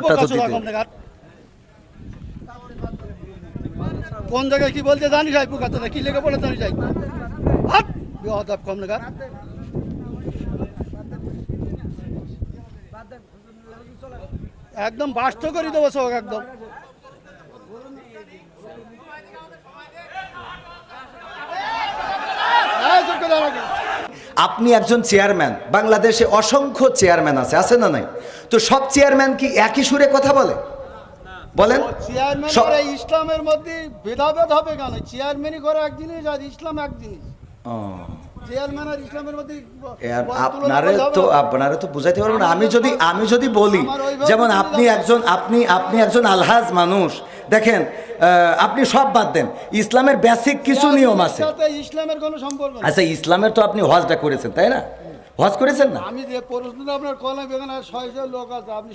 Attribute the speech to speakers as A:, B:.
A: উত্তরটা তো দিতে।
B: কোন জায়গায় কি বলতে জানিস ভাই পোকাতে কি লেগে পড়ে জানিস ভাই হাট বিহদাব কম লাগার একদম বাস্ত করে দেবো সব একদম
A: আপনি একজন চেয়ারম্যান, বাংলাদেশে অসংখ্য চেয়ারম্যান আছে না নাই? তো সব চেয়ারম্যান কি একই সুরে কথা বলে? বলেন।
B: চেয়ারম্যান করে ইসলামের মধ্যে ভেদাভেদ হবে কেন? চেয়ারম্যানই করে এক জিনিস আর ইসলাম এক জিনিস। চেয়ারম্যান আর ইসলামের মধ্যে
A: আপনারা তো বুঝাইতে পারবেন না। আমি যদি বলি, যেমন আপনি একজন আলহাজ মানুষ, দেখেন আপনি সব বাদ দেন, ইসলামের বেসিক কিছু নিয়ম আছে।
B: ইসলামের কোনো সম্পর্ক নেই।
A: আচ্ছা, ইসলামের তো আপনি হজটা করেছেন, তাই না? হজ করেছেন না?
B: আমি যে প্রশ্নটা আপনার কলাম এখানে ৬০০ লোক আছে, আপনি